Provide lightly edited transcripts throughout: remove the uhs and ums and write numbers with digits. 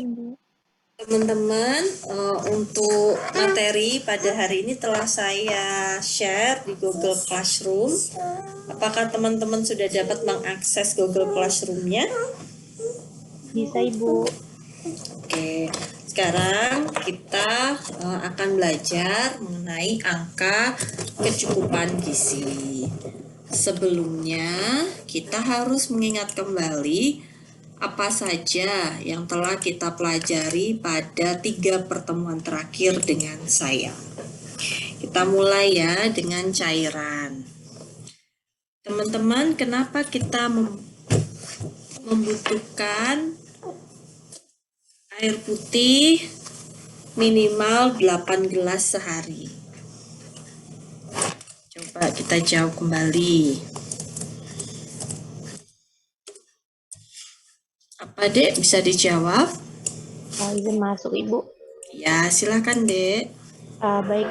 Ibu. Teman-teman, untuk materi pada hari ini telah saya share di Google Classroom. Apakah teman-teman sudah dapat mengakses Google Classroom-nya? Bisa, Ibu. Oke, sekarang kita akan belajar mengenai angka kecukupan gizi. Sebelumnya, kita harus mengingat kembali apa saja yang telah kita pelajari pada 3 pertemuan terakhir dengan saya. Kita mulai ya dengan cairan. Teman-teman, kenapa kita membutuhkan air putih minimal 8 gelas sehari? Coba kita jawab kembali. Apa, Dek? Bisa dijawab? Izin masuk, Ibu. Ya, silakan, Dek. Baik,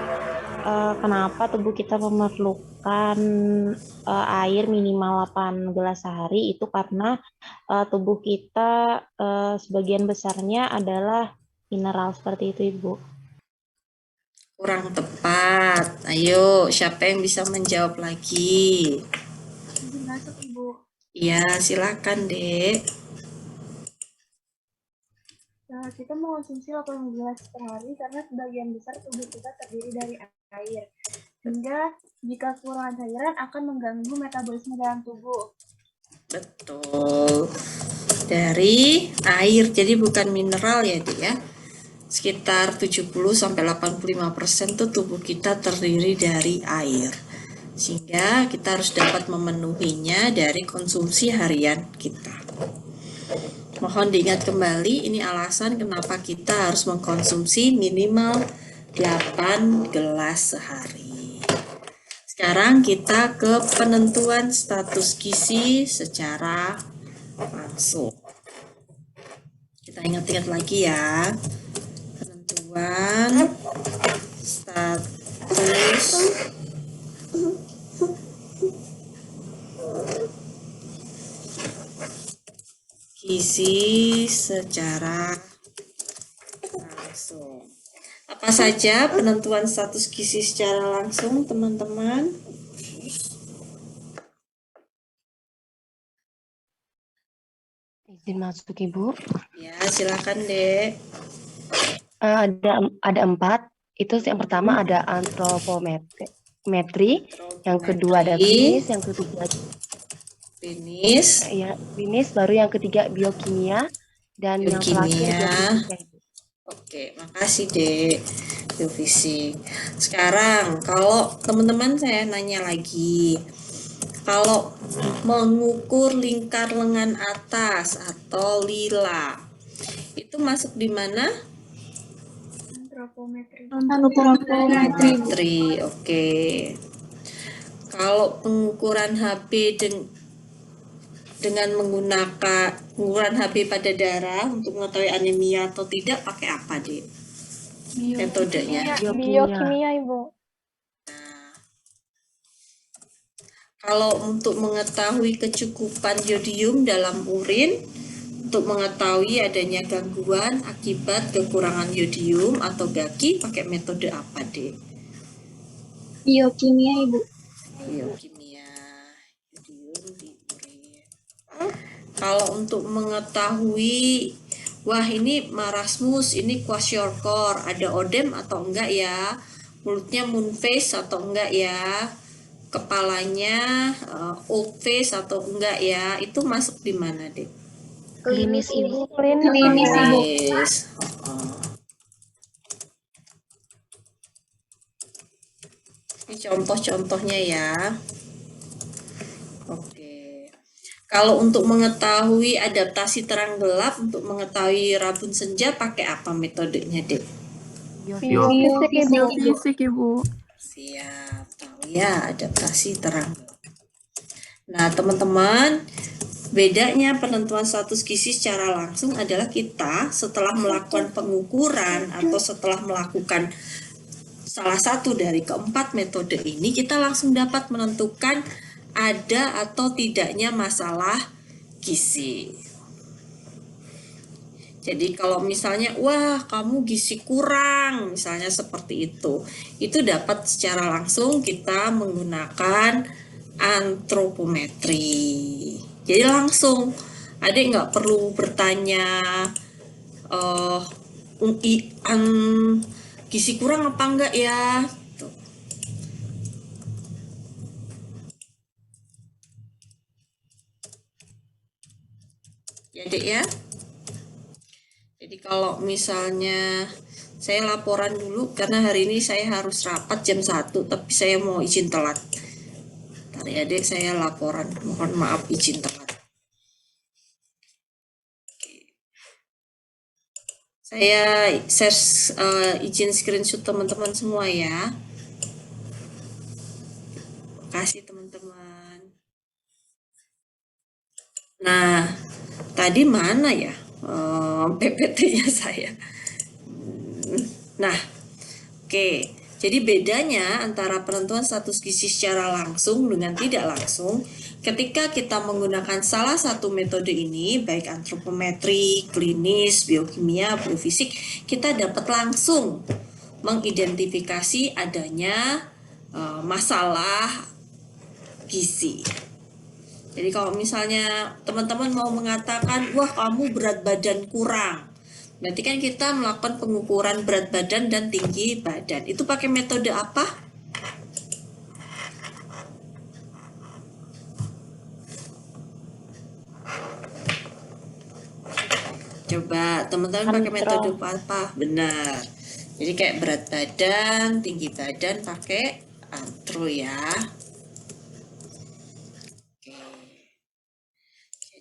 kenapa tubuh kita memerlukan air minimal 8 gelas sehari? Itu karena tubuh kita sebagian besarnya adalah mineral seperti itu, Ibu. Kurang tepat. Ayo, siapa yang bisa menjawab lagi? Izin masuk, Ibu. Ya, silakan, Dek. Kita mengonsumsi 8 gelas per hari karena sebagian besar tubuh kita terdiri dari air. Sehingga jika kekurangan cairan akan mengganggu metabolisme dalam tubuh. Betul. Dari air, jadi bukan mineral ya, Dek ya. Sekitar 70-85% tuh tubuh kita terdiri dari air. Sehingga kita harus dapat memenuhinya dari konsumsi harian kita. Mohon diingat kembali, ini alasan kenapa kita harus mengkonsumsi minimal 8 gelas sehari. Sekarang kita ke penentuan status gizi secara langsung. Kita ingat-ingat lagi ya. Penentuan status gizi secara langsung. Apa saja penentuan status gizi secara langsung, teman-teman? Izin masuk, Ibu. Ya, silakan, Dek. Ada 4. Itu yang pertama ada antropometri, yang kedua ada klinis, yang ketiga klinis, baru yang ketiga biokimia, dan yang terakhir biofisika. Oke, makasih, Dek. Biofisik. Sekarang, kalau teman-teman saya nanya lagi, kalau mengukur lingkar lengan atas atau lila, itu masuk di mana? Antropometri. Oke. Kalau pengukuran HB dengan menggunakan pengukuran HB pada darah untuk mengetahui anemia atau tidak, pakai apa, Dek? Metodenya? Biokimia, Ibu. Kalau untuk mengetahui kecukupan yodium dalam urin, untuk mengetahui adanya gangguan akibat kekurangan yodium atau GAKI, pakai metode apa, Dek? Biokimia, Ibu. Biokimia yodium di urin. Kalau untuk mengetahui, wah ini marasmus, ini kwashiorkor, ada odem atau enggak ya, mulutnya moon face atau enggak ya, kepalanya old face atau enggak ya, itu masuk di mana, Dek? Klinis, Ibu. Klinis. Ini contoh-contohnya ya. Oke. Kalau untuk mengetahui adaptasi terang gelap, untuk mengetahui rabun senja, pakai apa metodenya, Dek? Biofisik, Ibu. Siap, tahu ya adaptasi terang gelap. Nah, teman-teman, bedanya penentuan status gizi secara langsung adalah kita setelah melakukan pengukuran atau setelah melakukan salah satu dari keempat metode ini, kita langsung dapat menentukan ada atau tidaknya masalah gizi. Jadi kalau misalnya, wah kamu gizi kurang, misalnya seperti itu dapat secara langsung kita menggunakan antropometri. Jadi langsung, adik nggak perlu bertanya, eh gizi kurang apa enggak ya? Tuh. Ya dek ya. Jadi kalau misalnya saya laporan dulu karena hari ini saya harus rapat jam 1, tapi saya mau izin telat. Tadi adik saya laporan, mohon maaf izin telat. Saya share izin screenshot teman-teman semua ya. Kasih teman-teman. Nah, tadi mana ya PPT-nya saya? Nah, oke. Jadi bedanya antara penentuan status gizi secara langsung dengan tidak langsung, ketika kita menggunakan salah satu metode ini, baik antropometri, klinis, biokimia, biofisik, kita dapat langsung mengidentifikasi adanya masalah gizi. Jadi kalau misalnya teman-teman mau mengatakan, wah kamu berat badan kurang, berarti kan kita melakukan pengukuran berat badan dan tinggi badan. Itu pakai metode apa? Coba teman-teman pakai metode apa? Benar. Jadi kayak berat badan, tinggi badan pakai antro ya.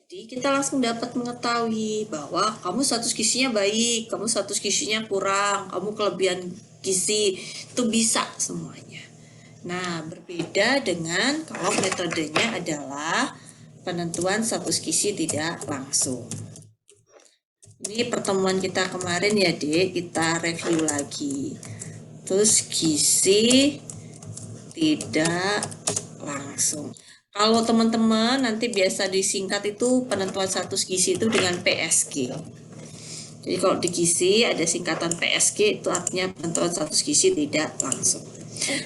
Jadi kita langsung dapat mengetahui bahwa kamu status gizinya baik, kamu status gizinya kurang, kamu kelebihan gizi, itu bisa semuanya. Nah, berbeda dengan kalau metodenya adalah penentuan status gizi tidak langsung. Ini pertemuan kita kemarin ya, Dek, kita review lagi. Terus gizi tidak langsung. Kalau teman-teman nanti biasa disingkat itu penentuan status gizi itu dengan PSG. Jadi kalau di gizi ada singkatan PSG, itu artinya penentuan status gizi tidak langsung.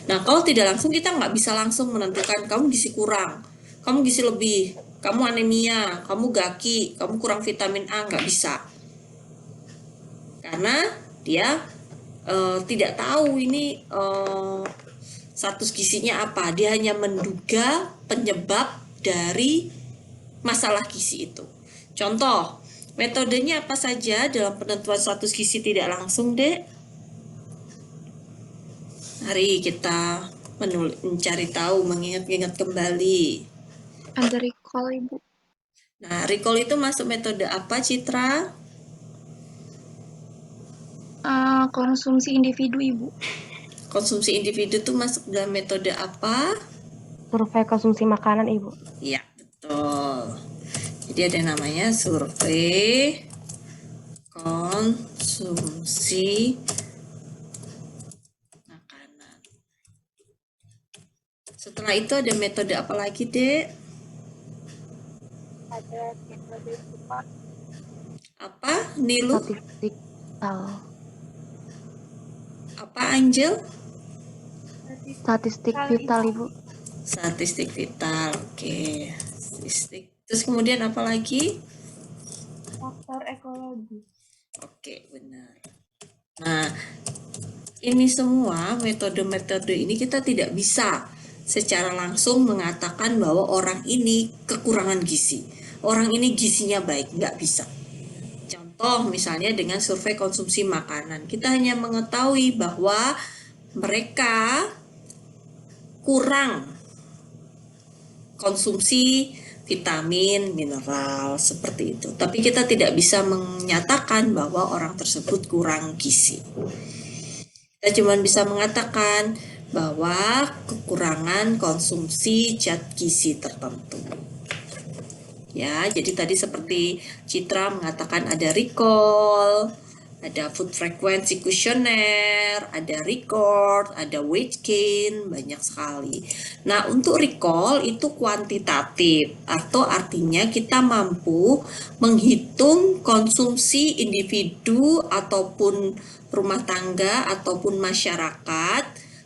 Nah kalau tidak langsung kita nggak bisa langsung menentukan kamu gizi kurang, kamu gizi lebih, kamu anemia, kamu gaki, kamu kurang vitamin A, nggak bisa. Karena dia tidak tahu ini status gizinya apa. Dia hanya menduga penyebab dari masalah gizi itu. Contoh, metodenya apa saja dalam penentuan status gizi tidak langsung, Dek? Mari kita mencari tahu, mengingat-ingat kembali. Ada recall, Ibu. Nah, recall itu masuk metode apa, Citra? Konsumsi individu, Ibu. Konsumsi individu itu masuk dalam metode apa? Survei konsumsi makanan, Ibu. Iya, betul. Jadi ada namanya survei konsumsi makanan. Setelah itu ada metode apa lagi, Dek? Ada metode cepat. Apa, Nilu? Statistik vital. Apa, Angel? Statistik vital, Ibu. Statistik vital, oke. Statistik. Terus kemudian apa lagi? Faktor ekologi. Oke, benar. Nah, ini semua metode-metode ini kita tidak bisa secara langsung mengatakan bahwa orang ini kekurangan gizi. Orang ini gizinya baik, nggak bisa. Contoh misalnya dengan survei konsumsi makanan, kita hanya mengetahui bahwa mereka kurang konsumsi vitamin, mineral, seperti itu. Tapi kita tidak bisa menyatakan bahwa orang tersebut kurang gizi. Kita cuma bisa mengatakan bahwa kekurangan konsumsi zat gizi tertentu. Ya, jadi tadi seperti Citra mengatakan ada recall, Ada food frequency questionnaire, ada record, ada weight gain, banyak sekali. Nah, untuk recall itu kuantitatif, atau artinya kita mampu menghitung konsumsi individu ataupun rumah tangga ataupun masyarakat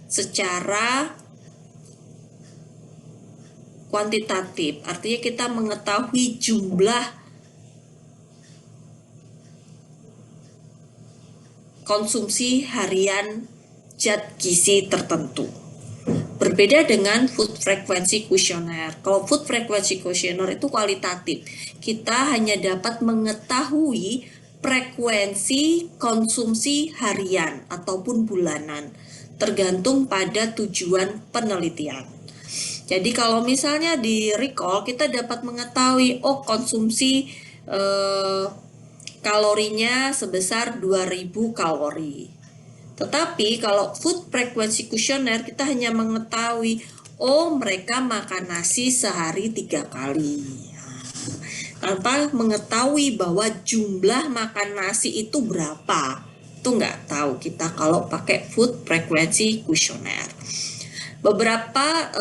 secara kuantitatif. Artinya kita mengetahui jumlah konsumsi harian zat gizi tertentu. Berbeda dengan food frequency questionnaire. Kalau food frequency questionnaire itu kualitatif. Kita hanya dapat mengetahui frekuensi konsumsi harian ataupun bulanan, tergantung pada tujuan penelitian. Jadi kalau misalnya di recall kita dapat mengetahui konsumsi kalorinya sebesar 2000 kalori. Tetapi kalau food frequency questionnaire kita hanya mengetahui mereka makan nasi sehari 3 kali. Tanpa mengetahui bahwa jumlah makan nasi itu berapa. Itu nggak tahu kita kalau pakai food frequency questionnaire. Beberapa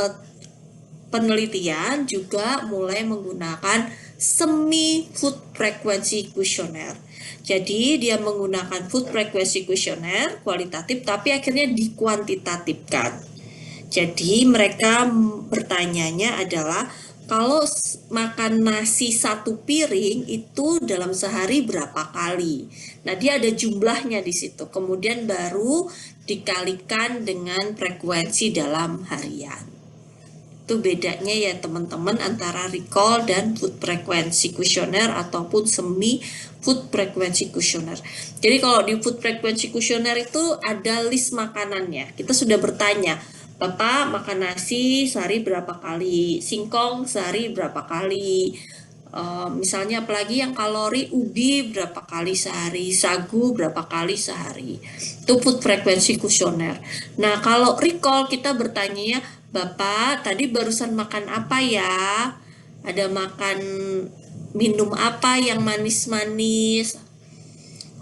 penelitian juga mulai menggunakan semi food frequency questionnaire. Jadi dia menggunakan food frequency questionnaire kualitatif tapi akhirnya dikuantitatifkan. Jadi mereka bertanyanya adalah kalau makan nasi 1 piring itu dalam sehari berapa kali. Nah, dia ada jumlahnya di situ. Kemudian baru dikalikan dengan frekuensi dalam harian. Itu bedanya ya teman-teman antara recall dan food frequency questionnaire ataupun semi food frequency questionnaire. Jadi kalau di food frequency questionnaire itu ada list makanannya. Kita sudah bertanya, Bapak makan nasi sehari berapa kali? Singkong sehari berapa kali? Misalnya apalagi yang kalori, ubi berapa kali sehari, sagu berapa kali sehari. Itu food frequency questionnaire. Nah, kalau recall kita bertanya, Bapak tadi barusan makan apa ya? Ada makan minum apa yang manis-manis?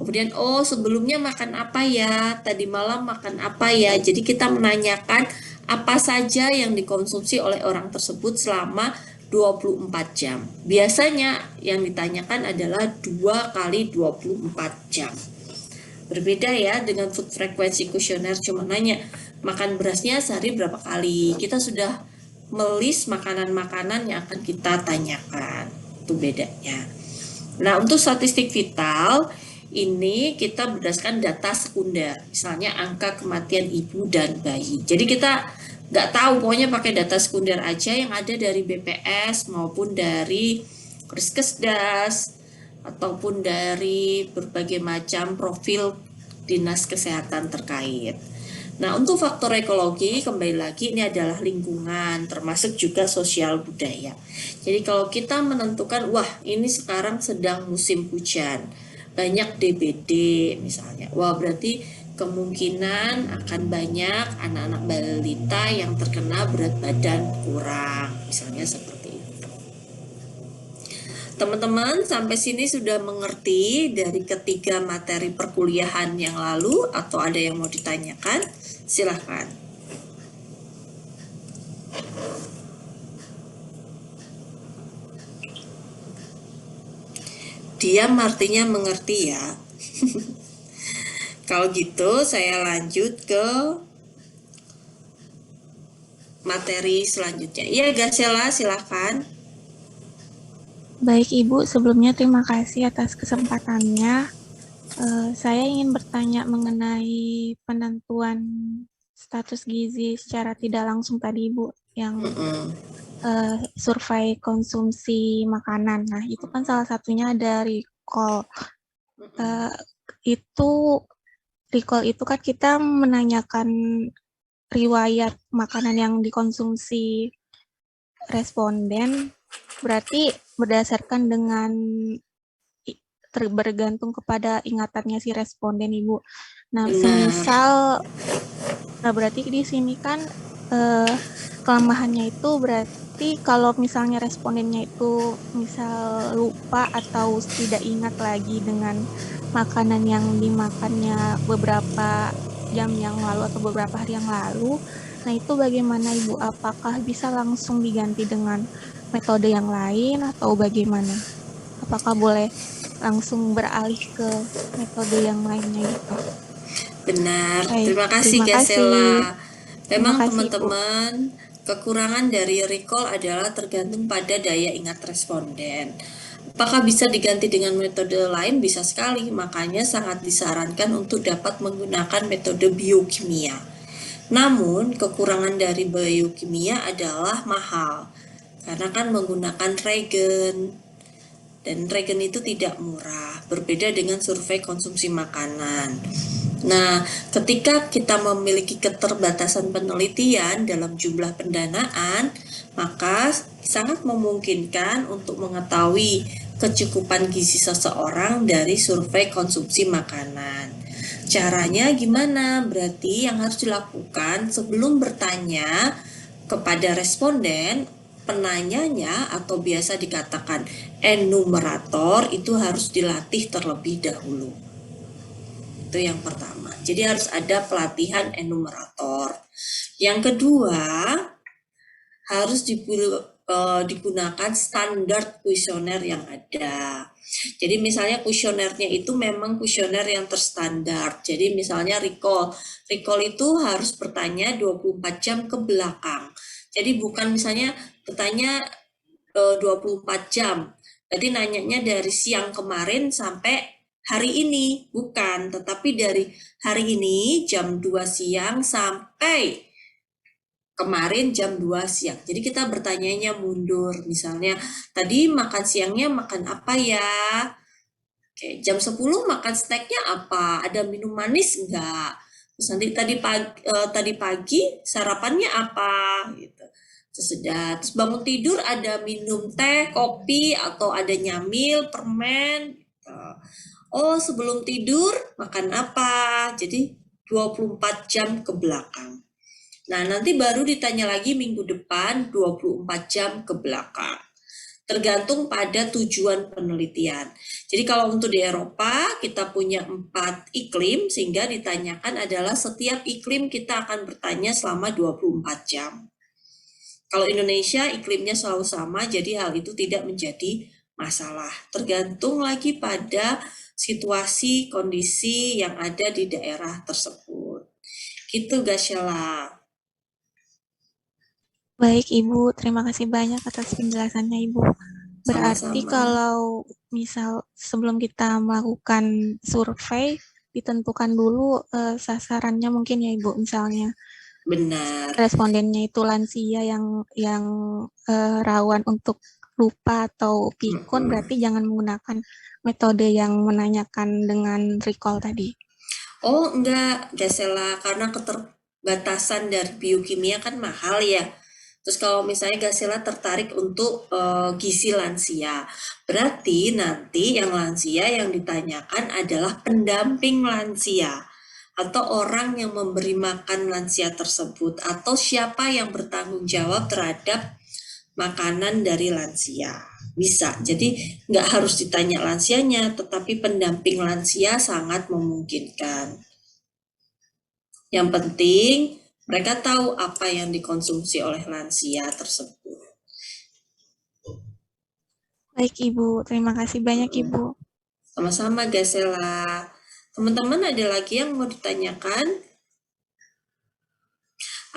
Kemudian sebelumnya makan apa ya? Tadi malam makan apa ya? Jadi kita menanyakan apa saja yang dikonsumsi oleh orang tersebut selama 24 jam. Biasanya yang ditanyakan adalah 2 kali 24 jam. Berbeda ya dengan food frequency questionnaire cuma nanya makan berasnya sehari berapa kali. Kita sudah melis makanan-makanan yang akan kita tanyakan. Itu bedanya. Nah, untuk statistik vital ini kita berdasarkan data sekunder. Misalnya angka kematian ibu dan bayi. Jadi kita nggak tahu, pokoknya pakai data sekunder aja yang ada dari BPS maupun dari Riskesdas ataupun dari berbagai macam profil dinas kesehatan terkait. Nah, untuk faktor ekologi, kembali lagi ini adalah lingkungan, termasuk juga sosial budaya. Jadi kalau kita menentukan, wah ini sekarang sedang musim hujan, banyak DBD misalnya, wah berarti kemungkinan akan banyak anak-anak balita yang terkena berat badan kurang, misalnya seperti itu. Teman-teman sampai sini sudah mengerti dari ketiga materi perkuliahan yang lalu atau ada yang mau ditanyakan? Silahkan. Diam artinya mengerti ya. Kalau gitu saya lanjut ke materi selanjutnya. Iya, Gasela, silakan. Baik Ibu, sebelumnya terima kasih atas kesempatannya. Saya ingin bertanya mengenai penentuan status gizi secara tidak langsung tadi Ibu, yang survei konsumsi makanan. Nah, itu kan salah satunya ada recall. Recall itu kan kita menanyakan riwayat makanan yang dikonsumsi responden, berarti berdasarkan dengan bergantung kepada ingatannya si responden Ibu. Nah, semisal, nah berarti di sini kan kelemahannya itu berarti kalau misalnya respondennya itu misal lupa atau tidak ingat lagi dengan makanan yang dimakannya beberapa jam yang lalu atau beberapa hari yang lalu, nah itu bagaimana Ibu? Apakah bisa langsung diganti dengan metode yang lain atau bagaimana? Apakah boleh langsung beralih ke metode yang lainnya gitu? Benar, Baik, terima kasih terima kasih. Gasela. Terima Memang kasih, Ibu. teman-teman, kekurangan dari recall adalah tergantung pada daya ingat responden. Apakah bisa diganti dengan metode lain? Bisa sekali, makanya sangat disarankan untuk dapat menggunakan metode biokimia. Namun, kekurangan dari biokimia adalah mahal, karena kan menggunakan reagen, dan reagen itu tidak murah, berbeda dengan survei konsumsi makanan. Nah, ketika kita memiliki keterbatasan penelitian dalam jumlah pendanaan, maka sangat memungkinkan untuk mengetahui kecukupan gizi seseorang dari survei konsumsi makanan. Caranya gimana? Berarti yang harus dilakukan sebelum bertanya kepada responden, penanyanya atau biasa dikatakan enumerator itu harus dilatih terlebih dahulu. Itu yang pertama. Jadi harus ada pelatihan enumerator. Yang kedua, harus digunakan standar kuesioner yang ada. Jadi misalnya kuesionernya itu memang kuesioner yang terstandar. Jadi misalnya recall itu harus bertanya 24 jam ke belakang. Jadi bukan misalnya bertanya 24 jam. Jadi nanyanya dari siang kemarin sampai hari ini, bukan, tetapi dari hari ini jam 2 siang sampai kemarin jam 2 siang. Jadi kita bertanyanya mundur. Misalnya, tadi makan siangnya makan apa ya? Oke, jam 10 makan snacknya apa? Ada minum manis enggak? Terus nanti tadi pagi sarapannya apa? Gitu. Terus bangun tidur ada minum teh, kopi, atau ada nyamil, permen. Gitu. Oh, sebelum tidur makan apa? Jadi 24 jam ke belakang. Nah, nanti baru ditanya lagi minggu depan 24 jam ke belakang. Tergantung pada tujuan penelitian. Jadi kalau untuk di Eropa, kita punya 4 iklim, sehingga ditanyakan adalah setiap iklim kita akan bertanya selama 24 jam. Kalau Indonesia, iklimnya selalu sama, jadi hal itu tidak menjadi masalah. Tergantung lagi pada situasi, kondisi yang ada di daerah tersebut. Gitu, Gasyala. Baik, Ibu. Terima kasih banyak atas penjelasannya, Ibu. Berarti Sama-sama. kalau misal sebelum kita melakukan survei, ditentukan dulu sasarannya mungkin ya, Ibu. Misalnya Benar. respondennya itu lansia yang rawan untuk lupa atau pikun, berarti jangan menggunakan metode yang menanyakan dengan recall tadi. Oh, enggak, Gasela, karena keterbatasan dari biokimia kan mahal ya. Terus kalau misalnya Gasela tertarik untuk gizi lansia, berarti nanti yang lansia yang ditanyakan adalah pendamping lansia atau orang yang memberi makan lansia tersebut atau siapa yang bertanggung jawab terhadap makanan dari lansia. Bisa, jadi nggak harus ditanya lansianya, tetapi pendamping lansia sangat memungkinkan. Yang penting, mereka tahu apa yang dikonsumsi oleh lansia tersebut. Baik, Ibu. Terima kasih banyak, Ibu. Sama-sama, Gasela. Teman-teman ada lagi yang mau ditanyakan?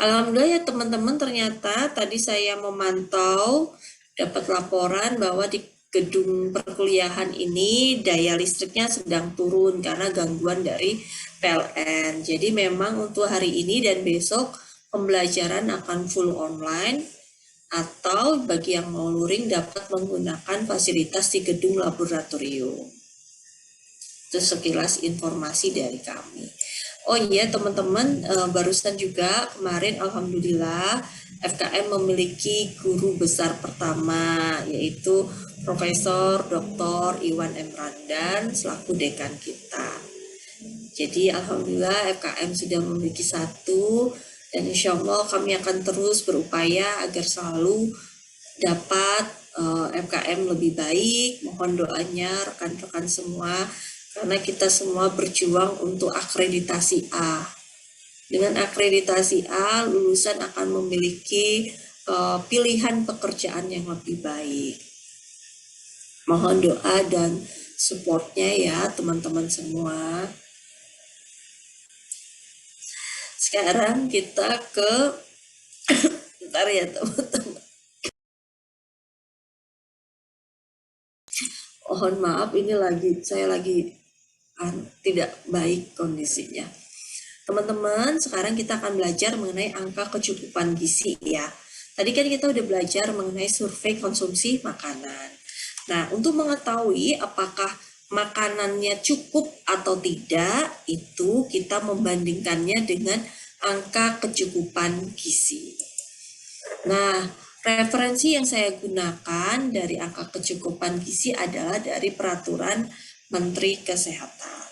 Alhamdulillah ya teman-teman, ternyata tadi saya memantau, dapat laporan bahwa di gedung perkuliahan ini daya listriknya sedang turun karena gangguan dari PLN. Jadi memang untuk hari ini dan besok pembelajaran akan full online, atau bagi yang mau luring dapat menggunakan fasilitas di gedung laboratorium. Itu sekilas informasi dari kami. Oh iya teman-teman, barusan juga kemarin alhamdulillah FKM memiliki guru besar pertama, yaitu Profesor Dr. Iwan M. Randan selaku dekan kita. Jadi alhamdulillah FKM sudah memiliki 1, Dan insya Allah kami akan terus berupaya agar selalu dapat MKM lebih baik. Mohon doanya rekan-rekan semua, karena kita semua berjuang untuk akreditasi A. Dengan akreditasi A, lulusan akan memiliki pilihan pekerjaan yang lebih baik. Mohon doa dan supportnya ya teman-teman semua. Sekarang kita ke bentar ya teman-teman. Mohon maaf, ini saya lagi tidak baik kondisinya. Teman-teman, sekarang kita akan belajar mengenai angka kecukupan gizi ya. Tadi kan kita udah belajar mengenai survei konsumsi makanan. Nah, untuk mengetahui apakah makanannya cukup atau tidak, itu kita membandingkannya dengan angka kecukupan gizi. Nah, referensi yang saya gunakan dari angka kecukupan gizi adalah dari Peraturan Menteri Kesehatan.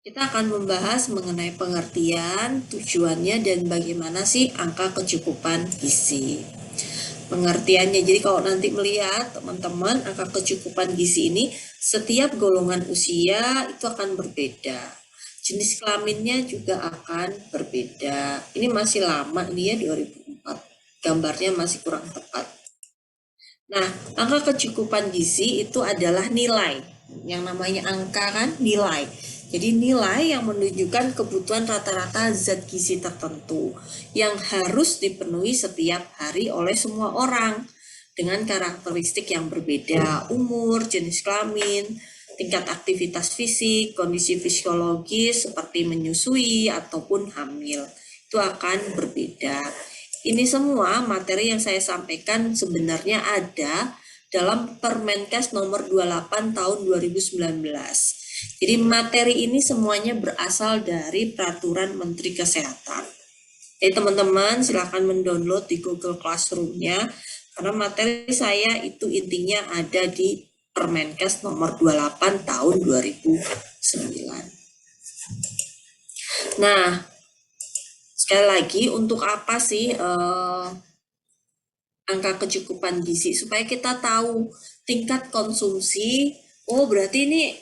Kita akan membahas mengenai pengertian, tujuannya, dan bagaimana sih angka kecukupan gizi. Pengertiannya, jadi kalau nanti melihat teman-teman angka kecukupan gizi ini, setiap golongan usia itu akan berbeda. Jenis kelaminnya juga akan berbeda. Ini masih lama, ini ya 2004. Gambarnya masih kurang tepat. Nah, angka kecukupan gizi itu adalah nilai. Yang namanya angka kan nilai. Jadi nilai yang menunjukkan kebutuhan rata-rata zat gizi tertentu yang harus dipenuhi setiap hari oleh semua orang dengan karakteristik yang berbeda, umur, jenis kelamin, tingkat aktivitas fisik, kondisi fisiologis seperti menyusui ataupun hamil. Itu akan berbeda. Ini semua materi yang saya sampaikan sebenarnya ada dalam Permenkes nomor 28 tahun 2019. Jadi materi ini semuanya berasal dari Peraturan Menteri Kesehatan. Jadi teman-teman silakan mendownload di Google Classroom-nya, karena materi saya itu intinya ada di Permenkes nomor 28 tahun 2009. Nah, sekali lagi, untuk apa sih angka kecukupan gizi? Supaya kita tahu tingkat konsumsi. Oh, berarti ini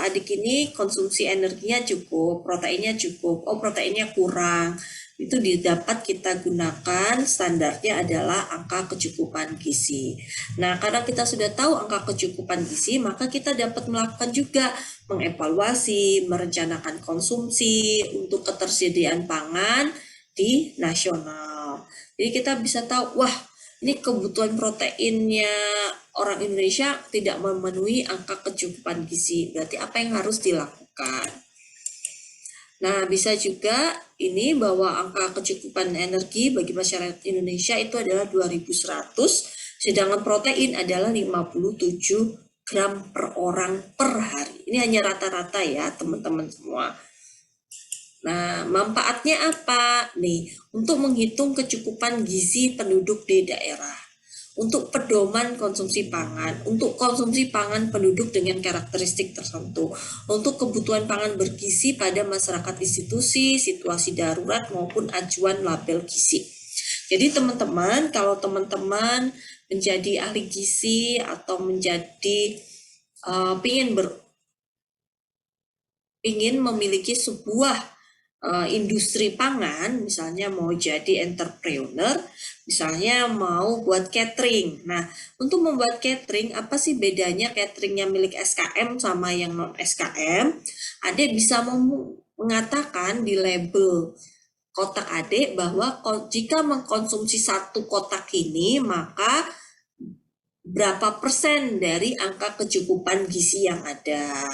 adik ini konsumsi energinya cukup, proteinnya cukup. Oh, proteinnya kurang. Itu dapat kita gunakan, standarnya adalah angka kecukupan gizi. Nah, karena kita sudah tahu angka kecukupan gizi, maka kita dapat melakukan juga mengevaluasi, merencanakan konsumsi untuk ketersediaan pangan di nasional. Jadi kita bisa tahu, wah, ini kebutuhan proteinnya orang Indonesia tidak memenuhi angka kecukupan gizi. Berarti apa yang harus dilakukan? Nah, bisa juga ini bahwa angka kecukupan energi bagi masyarakat Indonesia itu adalah 2100, sedangkan protein adalah 57 gram per orang per hari. Ini hanya rata-rata ya, teman-teman semua. Nah, manfaatnya apa? Nih, untuk menghitung kecukupan gizi penduduk di daerah, untuk pedoman konsumsi pangan, untuk konsumsi pangan penduduk dengan karakteristik tertentu, untuk kebutuhan pangan bergizi pada masyarakat institusi, situasi darurat, maupun acuan label gizi. Jadi teman-teman, kalau teman-teman menjadi ahli gizi atau menjadi ingin memiliki sebuah industri pangan, misalnya mau jadi entrepreneur, misalnya mau buat catering. Nah, untuk membuat catering, apa sih bedanya cateringnya milik SKM sama yang non SKM? Adik bisa mengatakan di label kotak adik bahwa jika mengkonsumsi satu kotak ini, maka berapa persen dari angka kecukupan gizi yang ada.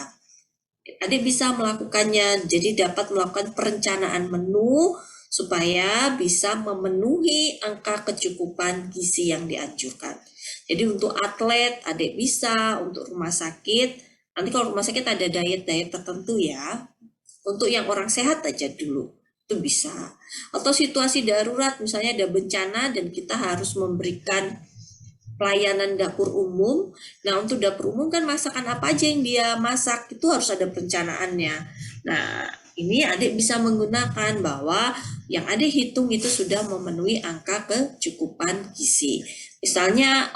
Adik bisa melakukannya, jadi dapat melakukan perencanaan menu supaya bisa memenuhi angka kecukupan gizi yang dianjurkan. Jadi untuk atlet, adik bisa, untuk rumah sakit, nanti kalau rumah sakit ada diet-diet tertentu ya, untuk yang orang sehat aja dulu, itu bisa. Atau situasi darurat, misalnya ada bencana dan kita harus memberikan pelayanan dapur umum. Nah, untuk dapur umum kan masakan apa aja yang dia masak itu harus ada perencanaannya. Nah, ini adik bisa menggunakan bahwa yang adik hitung itu sudah memenuhi angka kecukupan gizi. Misalnya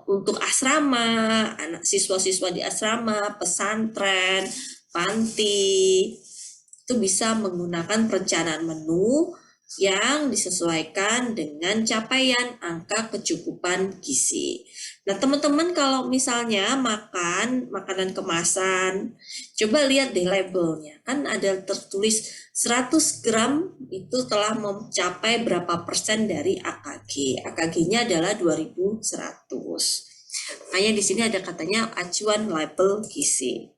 untuk asrama, anak siswa-siswa di asrama, pesantren, panti, itu bisa menggunakan perencanaan menu yang disesuaikan dengan capaian angka kecukupan gizi. Nah, teman-teman kalau misalnya makan makanan kemasan, coba lihat deh labelnya. Kan ada tertulis 100 gram itu telah mencapai berapa persen dari AKG. AKG-nya adalah 2100. Makanya di sini ada katanya acuan label gizi.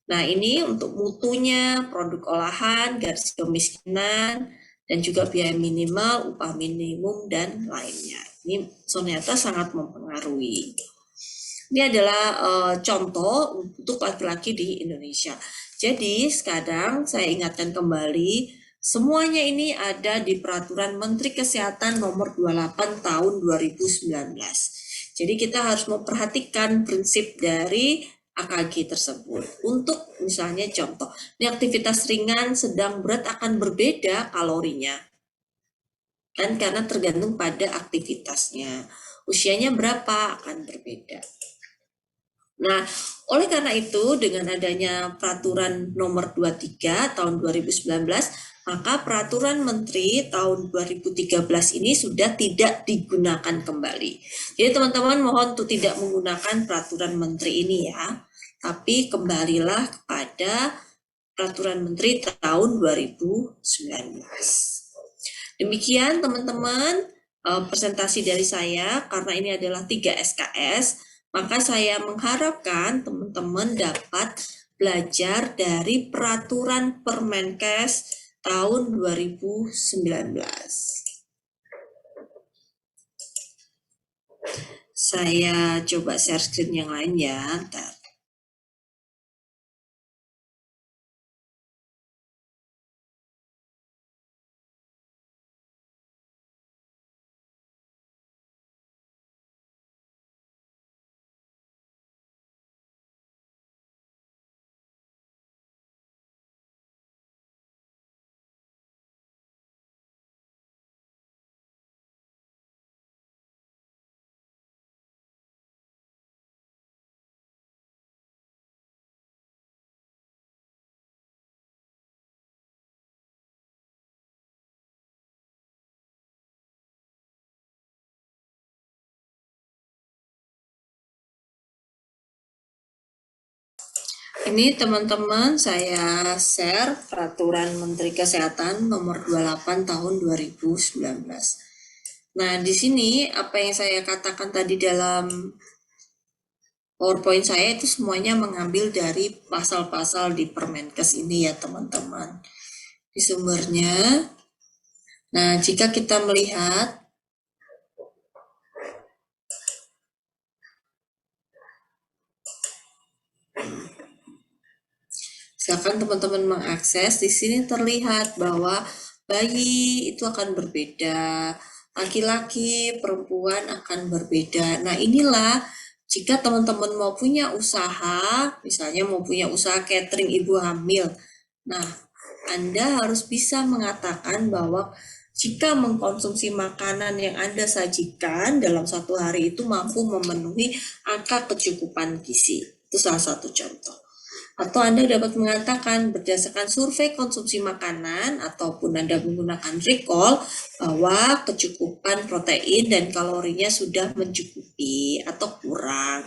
Nah, ini untuk mutunya, produk olahan, garis kemiskinan, dan juga biaya minimal, upah minimum, dan lainnya. Ini ternyata sangat mempengaruhi. Ini adalah contoh untuk laki-laki di Indonesia. Jadi sekarang saya ingatkan kembali, semuanya ini ada di Peraturan Menteri Kesehatan Nomor 28 Tahun 2019. Jadi kita harus memperhatikan prinsip dari AKG tersebut. Untuk misalnya contoh, ini aktivitas ringan, sedang, berat akan berbeda kalorinya. Kan karena tergantung pada aktivitasnya. Usianya berapa akan berbeda. Nah, oleh karena itu dengan adanya peraturan nomor 23 tahun 2019, maka peraturan menteri tahun 2013 ini sudah tidak digunakan kembali. Jadi teman-teman mohon untuk tidak menggunakan peraturan menteri ini ya, tapi kembalilah kepada peraturan menteri tahun 2019. Demikian teman-teman presentasi dari saya, karena ini adalah 3 SKS, maka saya mengharapkan teman-teman dapat belajar dari peraturan Permenkes tahun 2019. Saya coba share screen yang lain ya. Ntar. Ini teman-teman saya share peraturan Menteri Kesehatan nomor 28 tahun 2019. Nah, di sini apa yang saya katakan tadi dalam PowerPoint saya itu semuanya mengambil dari pasal-pasal di Permenkes ini ya teman-teman. Di sumbernya. Nah, jika kita melihat silakan teman-teman mengakses, di sini terlihat bahwa bayi itu akan berbeda, laki-laki, perempuan akan berbeda. Nah, inilah jika teman-teman mau punya usaha, misalnya mau punya usaha catering ibu hamil. Nah, Anda harus bisa mengatakan bahwa jika mengkonsumsi makanan yang Anda sajikan dalam satu hari itu mampu memenuhi angka kecukupan gizi. Itu salah satu contoh. Atau Anda dapat mengatakan berdasarkan survei konsumsi makanan ataupun Anda menggunakan recall bahwa kecukupan protein dan kalorinya sudah mencukupi atau kurang.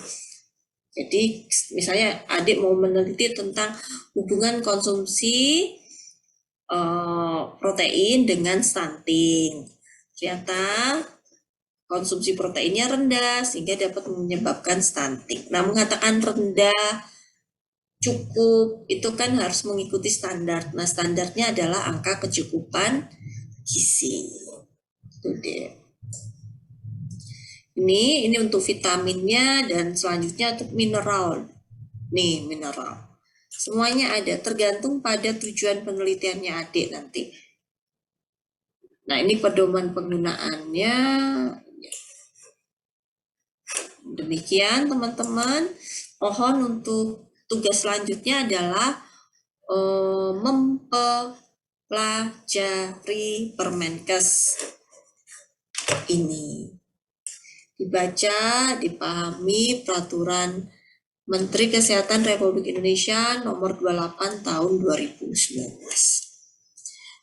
Jadi misalnya adik mau meneliti tentang hubungan konsumsi protein dengan stunting. Ternyata konsumsi proteinnya rendah sehingga dapat menyebabkan stunting. Nah, mengatakan rendah cukup itu kan harus mengikuti standar. Nah, standarnya adalah angka kecukupan gizi. Itu deh. Ini untuk vitaminnya dan selanjutnya untuk mineral. Nih, mineral. Semuanya ada, tergantung pada tujuan penelitiannya adik nanti. Nah, ini pedoman penggunaannya. Demikian teman-teman. Mohon untuk tugas selanjutnya adalah mempelajari Permenkes ini. Dibaca, dipahami peraturan Menteri Kesehatan Republik Indonesia nomor 28 tahun 2019.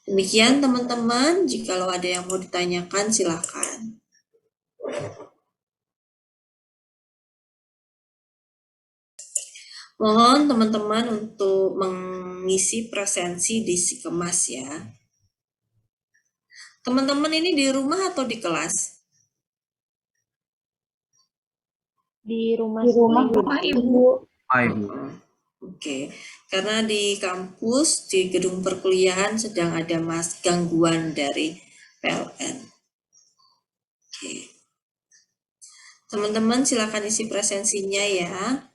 Demikian teman-teman, jikalau ada yang mau ditanyakan silakan. Mohon teman-teman untuk mengisi presensi di Sikemas ya. Teman-teman ini di rumah atau di kelas? Di rumah, Ibu. Oke, karena di kampus, di gedung perkuliahan sedang ada gangguan dari PLN. Oke. Teman-teman silakan isi presensinya ya.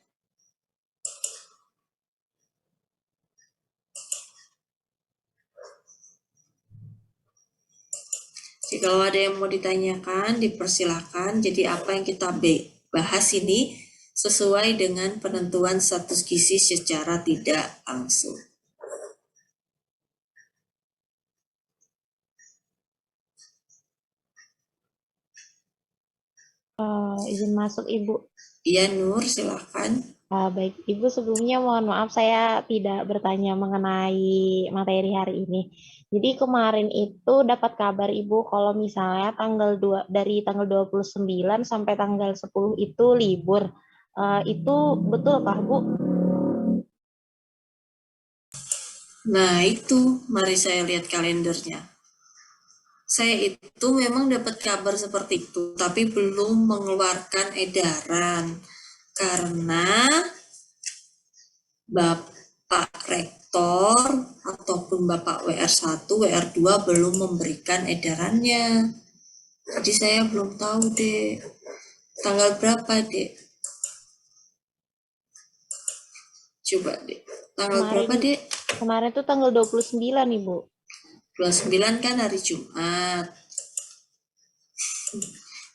Jika ada yang mau ditanyakan, dipersilakan. Jadi apa yang kita bahas ini sesuai dengan penentuan status gizi secara tidak langsung. izin masuk Ibu. Iya Nur, silakan. Baik, Ibu sebelumnya mohon maaf saya tidak bertanya mengenai materi hari ini. Jadi kemarin itu dapat kabar Ibu kalau misalnya dari tanggal 29 sampai tanggal 10 itu libur. Itu betulkah Bu? Nah itu, mari saya lihat kalendernya. Saya itu memang dapat kabar seperti itu, tapi belum mengeluarkan edaran. Karena Bapak Rektor ataupun Bapak WR1, WR2 belum memberikan edarannya. Jadi saya belum tahu deh, tanggal berapa deh? Coba deh, tanggal berapa deh? Kemarin tuh tanggal 29 Ibu. 29 kan hari Jumat.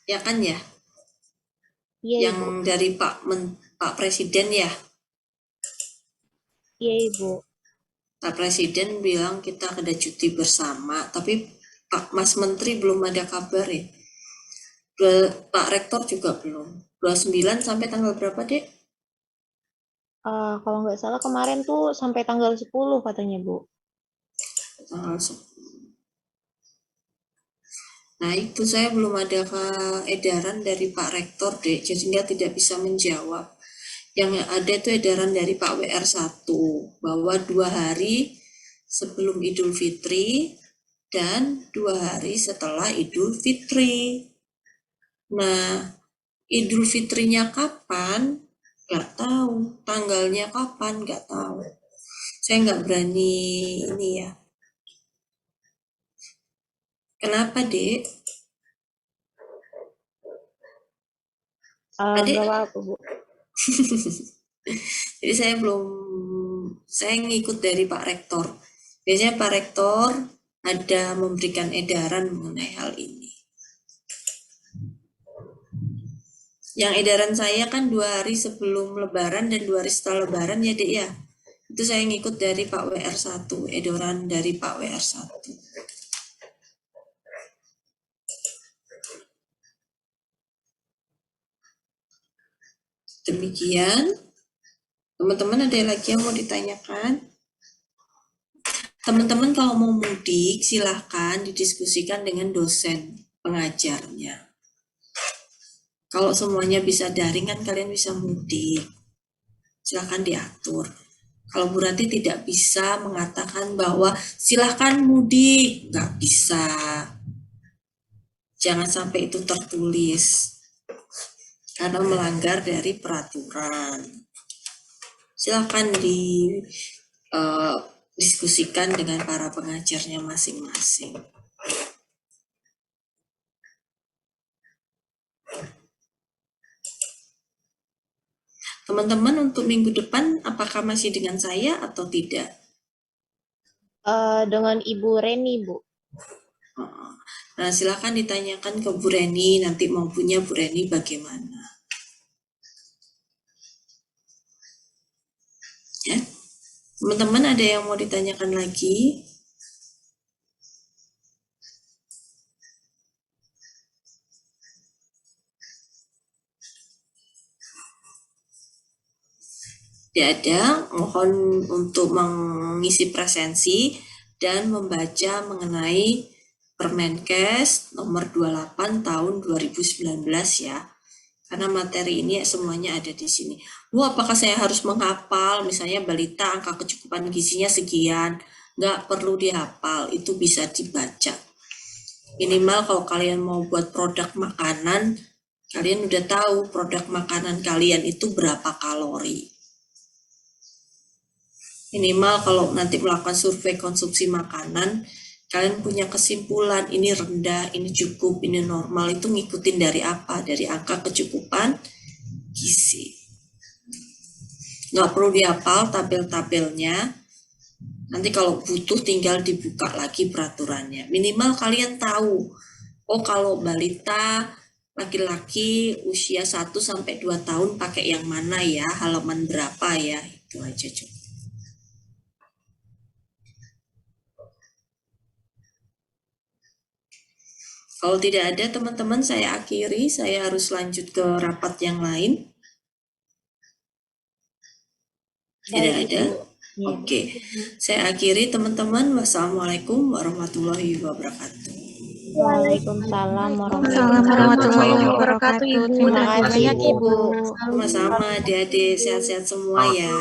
Ya kan ya? Iya, yang Ibu. Dari Pak Presiden ya? Iya Ibu. Pak Presiden bilang kita ada cuti bersama, tapi Pak Mas Menteri belum ada kabar ya. Pak Rektor juga belum. 29 sampai tanggal berapa dek? Kalau nggak salah kemarin tuh sampai tanggal 10 katanya Bu. Tanggal 10. Nah itu saya belum ada edaran dari Pak Rektor dek, jadi dia tidak bisa menjawab. Yang ada itu edaran dari Pak WR1 bahwa 2 hari sebelum Idul Fitri dan 2 hari setelah Idul Fitri. Nah, Idul Fitrinya kapan? Nggak tahu. Tanggalnya kapan? Nggak tahu. Saya nggak berani ini ya. Kenapa, Dek? Nggak apa-apa, Bu. Jadi saya ngikut dari Pak Rektor. Biasanya Pak Rektor ada memberikan edaran mengenai hal ini. Yang edaran saya kan 2 hari sebelum Lebaran dan 2 hari setelah Lebaran ya Dek ya. Itu saya ngikut dari Pak WR1, edaran dari Pak WR1. Demikian. Teman-teman ada lagi yang mau ditanyakan? Teman-teman kalau mau mudik silahkan didiskusikan dengan dosen pengajarnya. Kalau semuanya bisa daring kan kalian bisa mudik. Silahkan diatur. Kalau Bu Ranti tidak bisa mengatakan bahwa silahkan mudik, nggak bisa. Jangan sampai itu tertulis. Karena melanggar dari peraturan. Silahkan diskusikan dengan para pengajarnya masing-masing. Teman-teman untuk minggu depan apakah masih dengan saya atau tidak? Dengan Ibu Reni, Bu. Nah, silakan ditanyakan ke Bu Reni, nanti maupunya Bu Reni bagaimana. Ya. Teman-teman ada yang mau ditanyakan lagi? Tidak ada, mohon untuk mengisi presensi dan membaca mengenai Permenkes nomor 28 tahun 2019 ya. Karena materi ini semuanya ada di sini. Bu, apakah saya harus menghafal? Misalnya balita angka kecukupan gizinya sekian. Nggak perlu dihafal, itu bisa dibaca. Minimal kalau kalian mau buat produk makanan, kalian udah tahu produk makanan kalian itu berapa kalori. Minimal kalau nanti melakukan survei konsumsi makanan, kalian punya kesimpulan ini rendah, ini cukup, ini normal, itu ngikutin dari apa? Dari angka kecukupan gizi. Nggak perlu dihafal tabel-tabelnya, nanti kalau butuh tinggal dibuka lagi peraturannya. Minimal kalian tahu, oh kalau balita laki-laki usia 1-2 tahun pakai yang mana ya, halaman berapa ya, itu aja cukup. Kalau tidak ada teman-teman, saya akhiri, saya harus lanjut ke rapat yang lain. Tidak ada? Oke, saya akhiri teman-teman. Wassalamualaikum warahmatullahi wabarakatuh. Waalaikumsalam warahmatullahi wabarakatuh. Terima kasih banyak, Ibu. Sama-sama adik-adik, sehat-sehat semua ya.